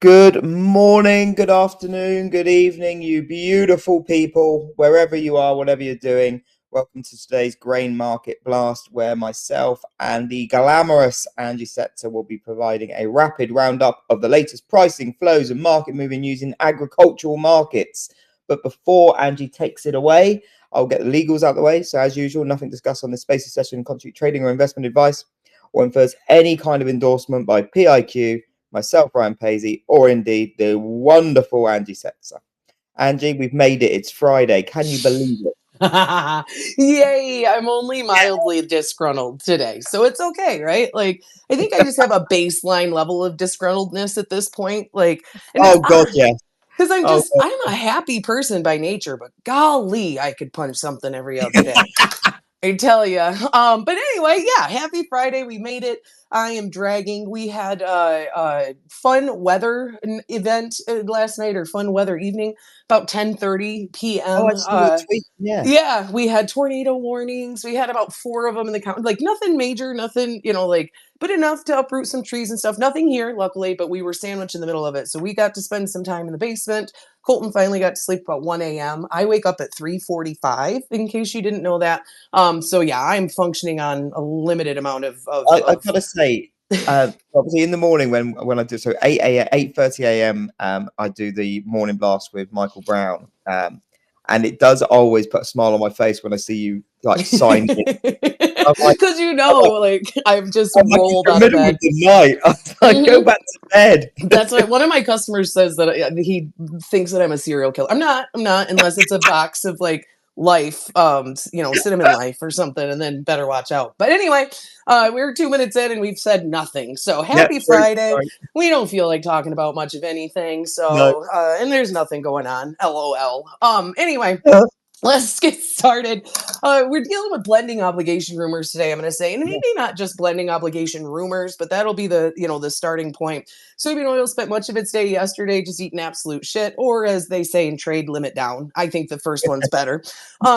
Good morning, good afternoon, good evening, you beautiful people, wherever you are, whatever you're doing. Welcome to today's Grain Market Blast, where myself and the glamorous Angie Setzer will be providing a rapid roundup of the latest pricing, flows, and market moving news in agricultural markets. But before Angie takes it away, I'll get the legals out of the way. So, as usual, nothing discussed on this spaces session constitute trading or investment advice or infers any kind of endorsement by PIQ, myself, Ryan Paisley, or indeed the wonderful Angie Setzer. Angie, we've made it. It's Friday. Can you believe it? Yay, I'm only mildly disgruntled today. So it's okay, right? Like I think I just have a baseline level of disgruntledness at this point. Like and it's Oh God, yes. because Oh I'm a happy person by nature, but golly, I could punch something every other day. I tell you. But anyway, yeah, happy Friday. We made it. I am dragging. We had a fun weather event last night, or fun weather evening, about 10:30 oh, p.m. I saw your tweet. Yeah. Yeah, we had tornado warnings. We had about four of them in the county. Like nothing major, nothing, but enough to uproot some trees and stuff. Nothing here, luckily, but we were sandwiched in the middle of it. So we got to spend some time in the basement. Colton finally got to sleep about 1 a.m. I wake up at 3:45, in case you didn't know that. So yeah, I'm functioning on a limited amount I gotta say, obviously in the morning when I do 8:30 a.m. I do the morning blast with Michael Brown. And it does always put a smile on my face when I see you like sign in. I'm like, because I'm like, like I've just I'm like, it's rolled the out of middle of bed. the night. I'm like, go Mhm. back to bed. That's why one of my customers says that he thinks that I'm a serial killer. I'm not, unless it's a box of like life, cinnamon life or something, and then better watch out. But anyway, we're 2 minutes in and we've said nothing. So Yeah, happy true. Friday. Sorry. We don't feel like talking about much of anything. No. So, and there's nothing going on. LOL. Anyway, Yeah. let's get started. We're dealing with blending obligation rumors today, I'm going to say, and maybe not just blending obligation rumors, but that'll be the starting point. Soybean oil spent much of its day yesterday just eating absolute shit, or as they say in trade, limit down. I think the first one's better.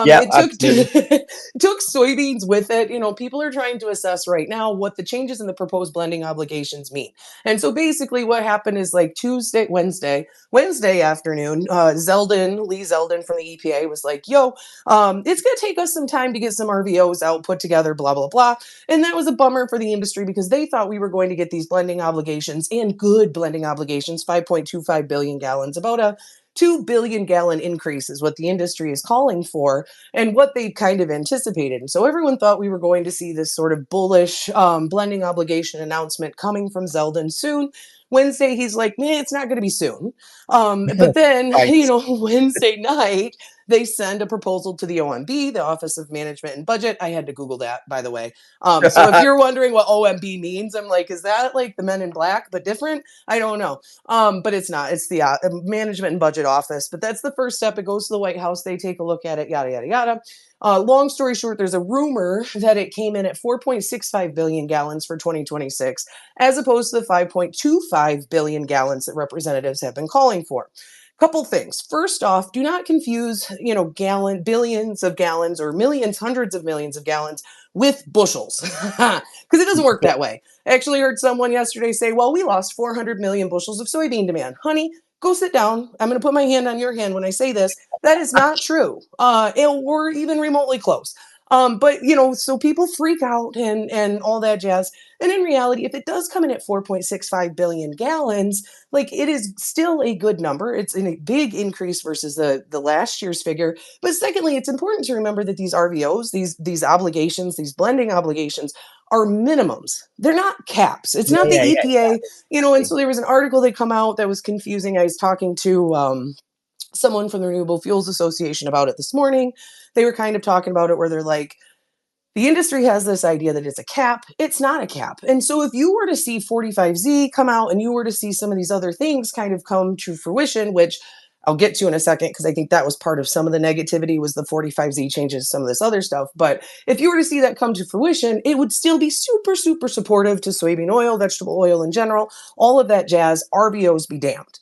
Yeah, It took absolutely. took soybeans with it. People are trying to assess right now what the changes in the proposed blending obligations mean. And so basically, what happened is like Wednesday afternoon, Lee Zeldin from the EPA was like, yo, it's going to take us some time to get some RVOs out, put together, blah, blah, blah. And that was a bummer for the industry because they thought we were going to get these blending obligations and good blending obligations, 5.25 billion gallons, about a 2 billion gallon increase is what the industry is calling for and what they kind of anticipated. And so everyone thought we were going to see this sort of bullish blending obligation announcement coming from Zeldin soon. Wednesday, he's like, man, it's not going to be soon. But then, Thanks. Wednesday night, they send a proposal to the OMB, the Office of Management and Budget. I had to Google that, by the way. So if you're wondering what OMB means, I'm like, is that like the Men in Black, but different? I don't know. But it's not. It's the Management and Budget Office. But that's the first step. It goes to the White House. They take a look at it, yada, yada, yada. Long story short, there's a rumor that it came in at 4.65 billion gallons for 2026, as opposed to the 5.25 billion gallons that representatives have been calling for. Couple things. First off, do not confuse, billions of gallons or millions, hundreds of millions of gallons with bushels, because it doesn't work that way. I actually heard someone yesterday say, well, we lost 400 million bushels of soybean demand. Honey, go sit down. I'm going to put my hand on your hand when I say this. That is not true, or even remotely close. But so people freak out and all that jazz. And in reality, if it does come in at 4.65 billion gallons, like it is still a good number. It's a big increase versus the last year's figure. But secondly, it's important to remember that these RVOs, these obligations, these blending obligations are minimums. They're not caps. It's Yeah, not the yeah, yeah, EPA, and exactly. so there was an article that come out that was confusing. I was talking to someone from the Renewable Fuels Association about it this morning. They were kind of talking about it where they're like, the industry has this idea that it's a cap. It's not a cap. And so if you were to see 45Z come out and you were to see some of these other things kind of come to fruition, which I'll get to in a second, because I think that was part of some of the negativity was the 45Z changes, some of this other stuff. But if you were to see that come to fruition, it would still be super, super supportive to soybean oil, vegetable oil in general, all of that jazz, RVOs be damned.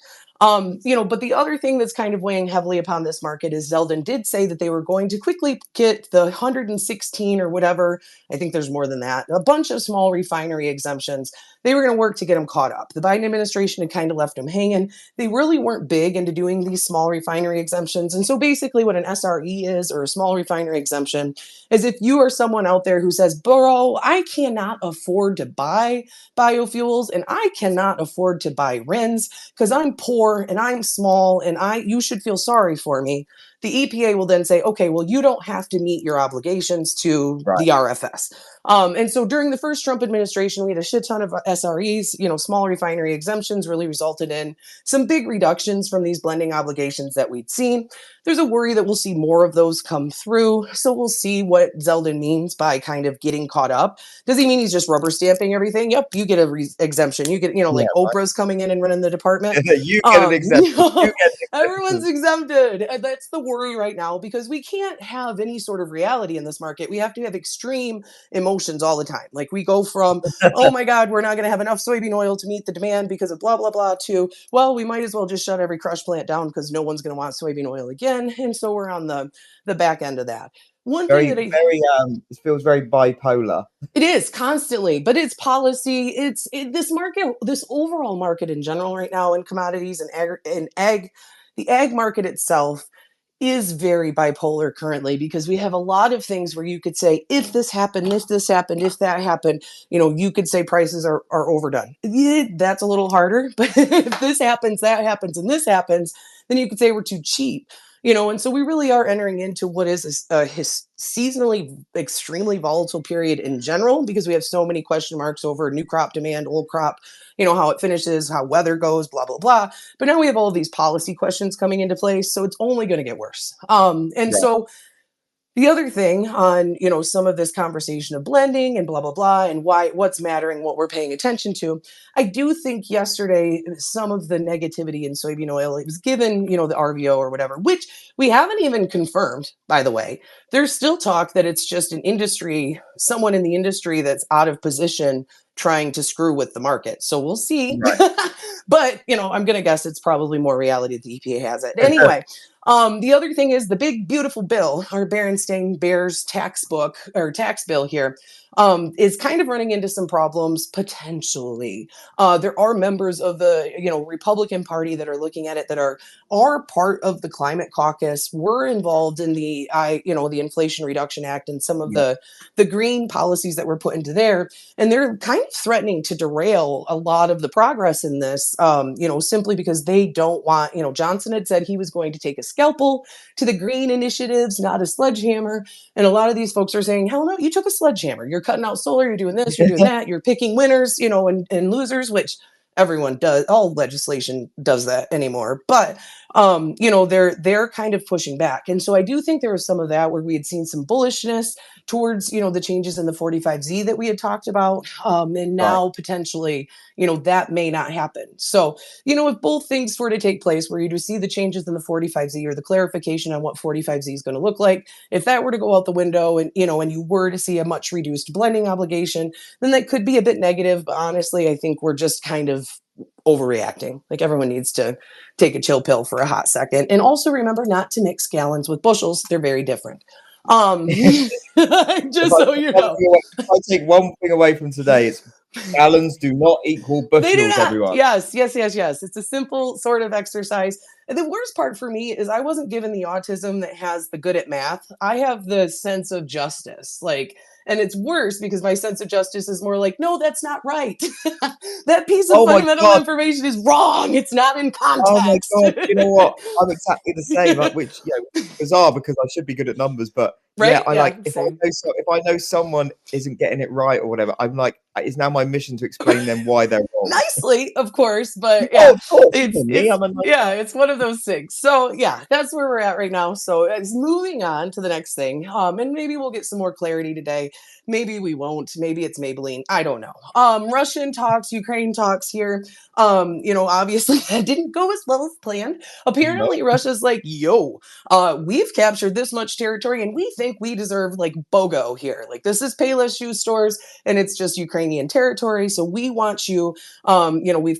But the other thing that's kind of weighing heavily upon this market is Zeldin did say that they were going to quickly get the 116 or whatever. I think there's more than that. A bunch of small refinery exemptions. They were going to work to get them caught up. The Biden administration had kind of left them hanging. They really weren't big into doing these small refinery exemptions. And so basically, what an SRE is, or a small refinery exemption, is if you are someone out there who says, bro, I cannot afford to buy biofuels and I cannot afford to buy RINs because I'm poor and I'm small and you should feel sorry for me. The EPA will then say, okay, well, you don't have to meet your obligations to Right. the RFS. And so during the first Trump administration, we had a shit ton of SREs, small refinery exemptions really resulted in some big reductions from these blending obligations that we'd seen. There's a worry that we'll see more of those come through. So we'll see what Zeldin means by kind of getting caught up. Does he mean he's just rubber stamping everything? Yep, you get a exemption. You get, Yeah, like Oprah's coming in and running the department. you get an exemption. You get an Everyone's exemption. exempted. That's the worry right now because we can't have any sort of reality in this market. We have to have extreme emotions all the time. Like we go from, oh my God, we're not going to have enough soybean oil to meet the demand because of blah, blah, blah, to, well, we might as well just shut every crush plant down because no one's going to want soybean oil again. And so we're on the back end of that. One thing Very, that I very. It feels very bipolar. it is constantly, but it's policy. This market, this overall market in general right now in commodities and ag, the ag market itself is very bipolar currently because we have a lot of things where you could say, if this happened, if this happened, if that happened, you could say prices are overdone. Yeah, that's a little harder, but if this happens, that happens, and this happens, then you could say we're too cheap. And so we really are entering into what is a seasonally extremely volatile period in general because we have so many question marks over new crop demand, old crop, how it finishes, how weather goes, blah, blah, blah. But now we have all of these policy questions coming into place, so it's only going to get worse. And Right. so the other thing on, some of this conversation of blending and blah, blah, blah, and what's mattering, what we're paying attention to, I do think yesterday, some of the negativity in soybean oil, it was given, the RVO or whatever, which we haven't even confirmed, by the way. There's still talk that it's just someone in the industry that's out of position trying to screw with the market. So we'll see. Right. But, I'm going to guess it's probably more reality that the EPA has it. Anyway, the other thing is the big, beautiful bill, our Berenstain Bears tax bill here, is kind of running into some problems potentially. There are members of the, Republican Party that are looking at it that are part of the climate caucus, were involved in the Inflation Reduction Act and some of Yeah. the green policies that were put into there. And they're kind of threatening to derail a lot of the progress in this, simply because they don't want, Johnson had said he was going to take a scalpel to the green initiatives, not a sledgehammer. And a lot of these folks are saying, hell no, you took a sledgehammer. You're cutting out solar, you're doing this, you're doing that, you're picking winners, and losers, which everyone does. All legislation does that anymore. But they're kind of pushing back. And so I do think there was some of that where we had seen some bullishness towards, the changes in the 45Z that we had talked about. And Right. now potentially, that may not happen. So, if both things were to take place where you do see the changes in the 45Z or the clarification on what 45Z is going to look like, if that were to go out the window and, and you were to see a much reduced blending obligation, then that could be a bit negative. But honestly, I think we're just kind of overreacting. Like everyone needs to take a chill pill for a hot second. And also remember not to mix gallons with bushels. They're very different. Just so you know. If I take one thing away from today, it's gallons do not equal They do bushels, not. everyone. Yes, yes, yes, yes. It's a simple sort of exercise. And the worst part for me is I wasn't given the autism that has the good at math. I have the sense of justice. And it's worse because my sense of justice is more like, no, that's not right. That piece of Oh my fundamental God. information is wrong. It's not in Oh my context. God. You know what? I'm exactly the same, which, bizarre because I should be good at numbers, but yeah, Right? I Yeah, like same. if I know someone isn't getting it right or whatever, I'm like, it's now my mission to explain them why they're wrong. Nicely, of course, but Oh, yeah, of course, you know me. it's I'm a nice. yeah, it's one of those things. So yeah, that's where we're at right now. So it's moving on to the next thing. And maybe we'll get some more clarity today. Maybe we won't. Maybe it's Maybelline. I don't know. Russian talks, Ukraine talks here. Obviously that didn't go as well as planned. No. Apparently Russia's like, yo, we've captured this much territory and we think we deserve like BOGO here. Like this is Payless shoe stores and it's just Ukrainian territory. So we want you, we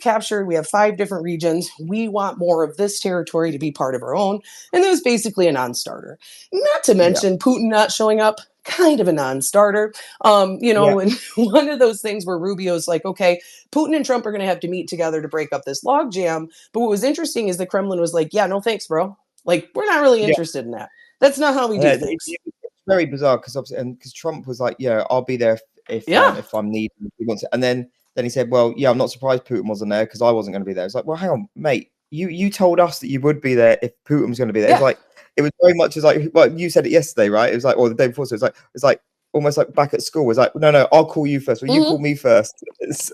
have 5 different regions. We want more of this territory to be part of our own. And it was basically a non-starter. Not to Yeah. mention Putin not showing up, kind of a non-starter. Yeah. And one of those things where Rubio's like, okay, Putin and Trump are going to have to meet together to break up this logjam. But what was interesting is the Kremlin was like, yeah, no thanks, bro. Like, we're not really Yeah. interested in that. That's not how we And do things. it's very bizarre because obviously, and because Trump was like, "Yeah, I'll be there Yeah. if I'm needed." If he wants it. And then he said, "Well, yeah, I'm not surprised Putin wasn't there because I wasn't going to be there." It's like, well, hang on, mate, you told us that you would be there if Putin was going to be there. It's Yeah. like it was very much as like, well, you said it yesterday, right? It was like, or the day before, so it's like almost like back at school. It was like, no, I'll call you first. Well, you call me first.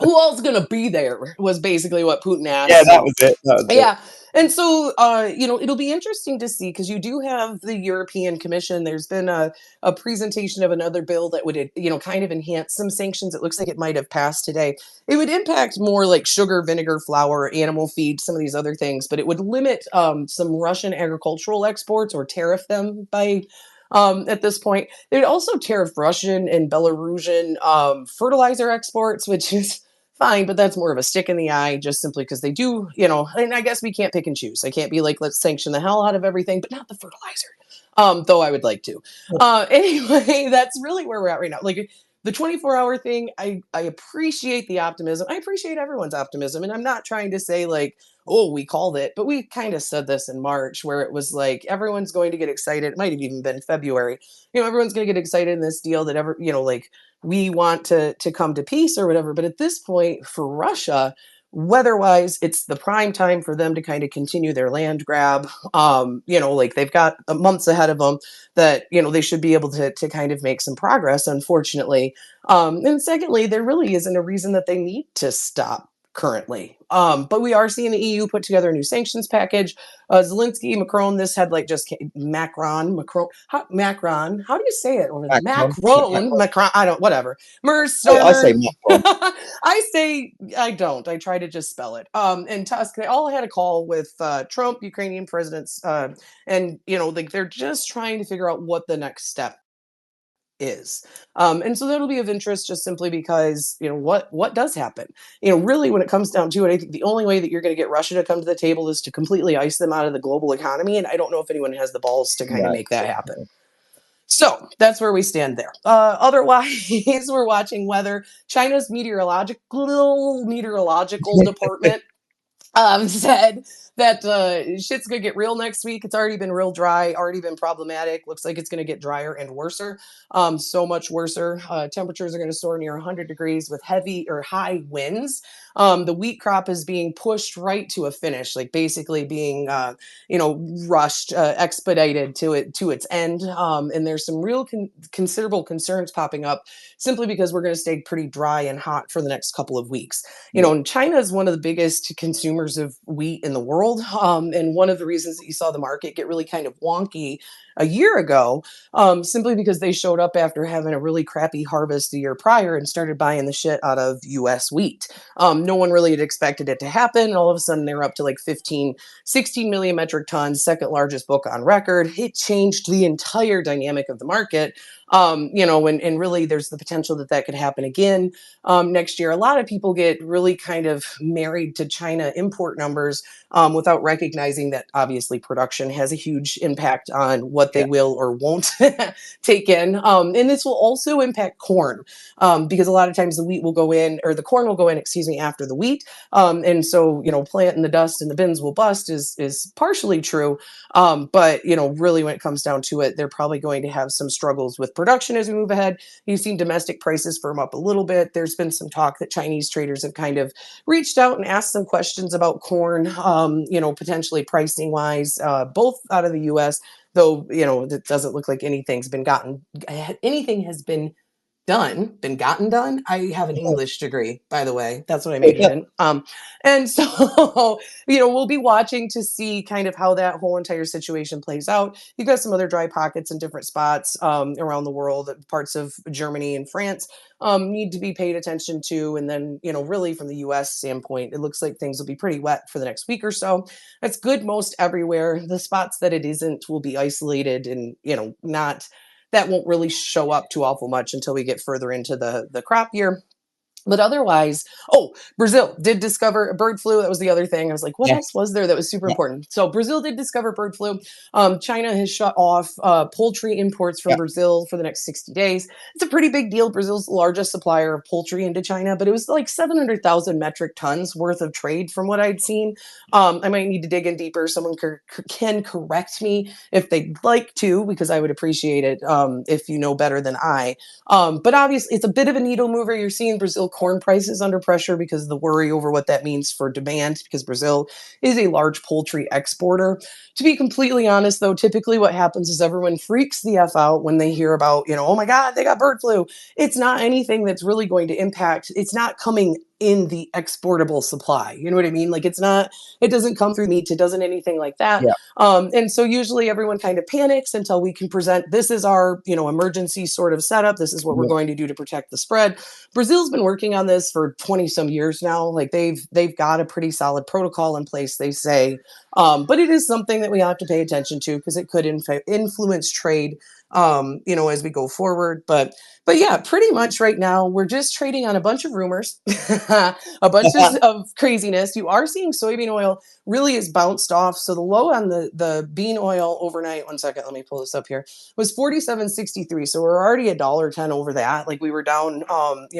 Who else going to be there was basically what Putin Yeah, asked. that So was it. That was it. yeah. And so, it'll be interesting to see because you do have the European Commission. There's been a presentation of another bill that would, kind of enhance some sanctions. It looks like it might have passed today. It would impact more like sugar, vinegar, flour, animal feed, some of these other things, but it would limit some Russian agricultural exports or tariff them by. At this point, they would also tariff Russian and Belarusian fertilizer exports, which is fine, but that's more of a stick in the eye just simply because they do, and I guess we can't pick and choose. I can't be like, let's sanction the hell out of everything, but not the fertilizer. Though I would like to. Anyway, that's really where we're at right now. Like the 24-hour thing, I appreciate the optimism. I appreciate everyone's optimism. And I'm not trying to say like, oh, we called it, but we kind of said this in March where it was like everyone's going to get excited. It might have even been February. Everyone's going to get excited in this deal that like we want to come to peace or whatever. But at this point, for Russia, weather-wise, it's the prime time for them to kind of continue their land grab. Like they've got months ahead of them that they should be able to kind of make some progress. Unfortunately, and secondly, there really isn't a reason that they need to stop currently. But we are seeing the EU put together a new sanctions package. Zelensky, Macron, this had like just Macron. How do you say it over there? Macron. Macron. I don't, whatever. Merz, I say Starmer. Macron. I don't. I try to just spell it. And Tusk, they all had a call with Trump, Ukrainian presidents, and like they're just trying to figure out what the next step is. And so that'll be of interest just simply because, what does happen? Really when it comes down to it, I think the only way that you're going to get Russia to come to the table is to completely ice them out of the global economy. And I don't know if anyone has the balls to kind of No. make that happen. So that's where we stand there. Otherwise, we're watching weather. China's meteorological department said that shit's gonna get real next week. It's already been real dry, already been problematic. Looks like it's gonna get drier and worser. So much worser. Temperatures are gonna soar near 100 degrees with heavy or high winds. The wheat crop is being pushed right to a finish, like basically being, rushed, expedited to its end. And there's some real considerable concerns popping up simply because we're going to stay pretty dry and hot for the next couple of weeks. And China is one of the biggest consumers of wheat in the world. And one of the reasons that you saw the market get really kind of wonky a year ago, simply because they showed up after having a really crappy harvest the year prior and started buying the shit out of US wheat. No one really had expected it to happen. And all of a sudden they're up to like 16 million metric tons, second largest book on record. It changed the entire dynamic of the market. And really there's the potential that that could happen again next year. A lot of people get really kind of married to China import numbers without recognizing that obviously production has a huge impact on what they Yeah. will or won't take in. And this will also impact corn because a lot of times the wheat will go in, or the corn will go in, excuse me, after the wheat. And so, plant in the dust and the bins will bust is partially true. But, really when it comes down to it, they're probably going to have some struggles with production as we move ahead. You've seen domestic prices firm up a little bit. There's been some talk that Chinese traders have kind of reached out and asked some questions about corn, potentially pricing wise, both out of the US, though, it doesn't look like anything has been gotten done. I have an English degree, by the way. That's what I majored in. And so, we'll be watching to see kind of how that whole entire situation plays out. You've got some other dry pockets in different spots around the world. Parts of Germany and France need to be paid attention to. And then, really from the US standpoint, it looks like things will be pretty wet for the next week or so. That's good most everywhere. The spots that it isn't will be isolated and, not that won't really show up too awful much until we get further into the crop year. But otherwise, oh, Brazil did discover a bird flu. That was the other thing. I was like, what else Yes. was there that was super Yeah. important? So Brazil did discover bird flu. China has shut off poultry imports from Yeah. Brazil for the next 60 days. It's a pretty big deal. Brazil's the largest supplier of poultry into China, but it was like 700,000 metric tons worth of trade from what I'd seen. I might need to dig in deeper. Someone can correct me if they'd like to, because I would appreciate it if you know better than I. But obviously, it's a bit of a needle mover. You're seeing Brazil corn prices under pressure because of the worry over what that means for demand, because Brazil is a large poultry exporter. To be completely honest, though, typically what happens is everyone freaks the F out when they hear about, oh my God, they got bird flu. It's not anything that's really going to impact, it's not coming in the exportable supply. You know what I mean? Like it doesn't come through meat, it doesn't anything like that. Yeah. And so usually everyone kind of panics until we can present, this is our, emergency sort of setup. This is what we're Yeah. going to do to protect the spread. Brazil's been working on this for 20 some years now. Like they've got a pretty solid protocol in place, they say. But it is something that we have to pay attention to because it could influence trade, as we go forward. But yeah, pretty much right now we're just trading on a bunch of rumors, a bunch of craziness. You are seeing soybean oil really has bounced off. So the low on the bean oil overnight, one second, let me pull this up here, was 47.63. So we're already $1.10 over that. Like we were down,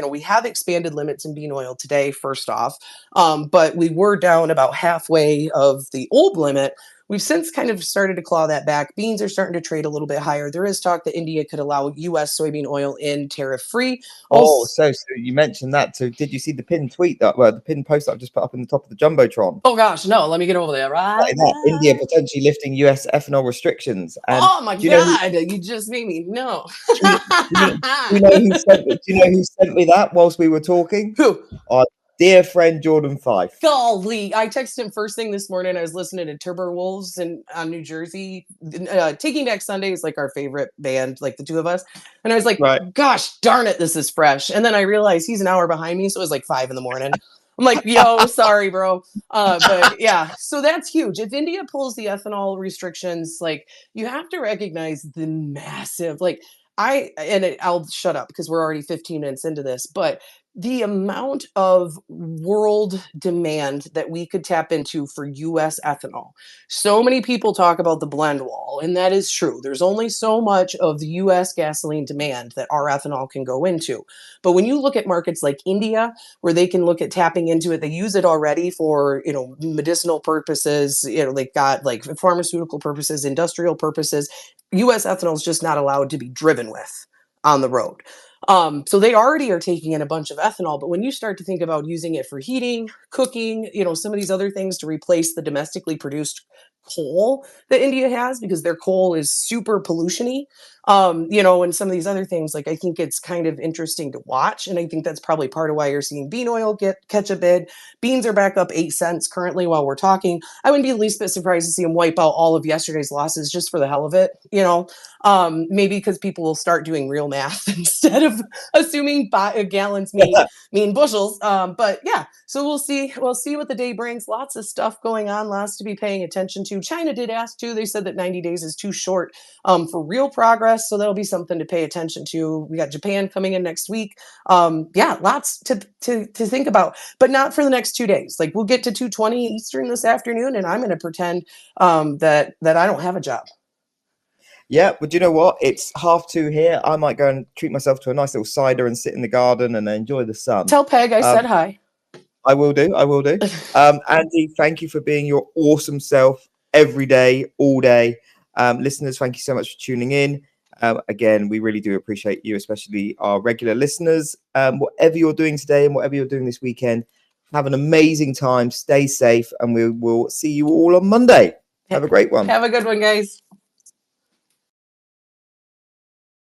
we have expanded limits in bean oil today, first off. But we were down about halfway of the old limit. We've since kind of started to claw that back. Beans are starting to trade a little bit higher. There is talk that India could allow U.S. soybean oil in tariff-free. Oh, Also, so you mentioned that. So did you see the pinned tweet the pinned post that I've just put up in the top of the Jumbotron? oh gosh, no, let me get over there right Like that, India now. potentially lifting US ethanol restrictions. And Oh my do you know who God, you just made me know. do you know who sent me that whilst we were talking? Who? Our dear friend Jordan Fife. Golly, I texted him first thing this morning. I was listening to Turbo Wolves in New Jersey. Taking Back Sunday is like our favorite band, like the two of us. And I was like, Right. gosh darn it, this is fresh. And then I realized he's an hour behind me, so it was like 5 a.m. I'm like, yo, sorry, bro. But yeah, so that's huge. If India pulls the ethanol restrictions, like you have to recognize the massive, like I'll shut up because we're already 15 minutes into this, but the amount of world demand that we could tap into for US ethanol. So many people talk about the blend wall, and that is true. There's only so much of the US gasoline demand that our ethanol can go into. But when you look at markets like India, where they can look at tapping into it, they use it already for, medicinal purposes, they've got like pharmaceutical purposes, industrial purposes. US ethanol is just not allowed to be driven with on the road. So they already are taking in a bunch of ethanol, but when you start to think about using it for heating, cooking, some of these other things to replace the domestically produced coal that India has, because their coal is super pollution-y, and some of these other things, like I think it's kind of interesting to watch. And I think that's probably part of why you're seeing bean oil catch a bid. Beans are back up 8 cents currently while we're talking. I wouldn't be the least bit surprised to see them wipe out all of yesterday's losses just for the hell of it, maybe because people will start doing real math instead of assuming gallons mean bushels. But yeah, so we'll see what the day brings. Lots of stuff going on, lots to be paying attention to. China did ask too. They said that 90 days is too short for real progress, so that'll be something to pay attention to. We got Japan coming in next week. Yeah, lots to think about, but not for the next 2 days. Like we'll get to 2:20 Eastern this afternoon, and I'm going to pretend that I don't have a job. Yeah, but you know what? It's 2:30 here. I might go and treat myself to a nice little cider and sit in the garden and enjoy the sun. Tell Peg I Um, said hi. I will do. I will do. Andy, thank you for being your awesome self every day, all day. Listeners, thank you so much for tuning in. Again, we really do appreciate you, especially our regular listeners. Whatever you're doing today and whatever you're doing this weekend, have an amazing time. Stay safe, and we will see you all on Monday. Have a great one. Have a good one, guys.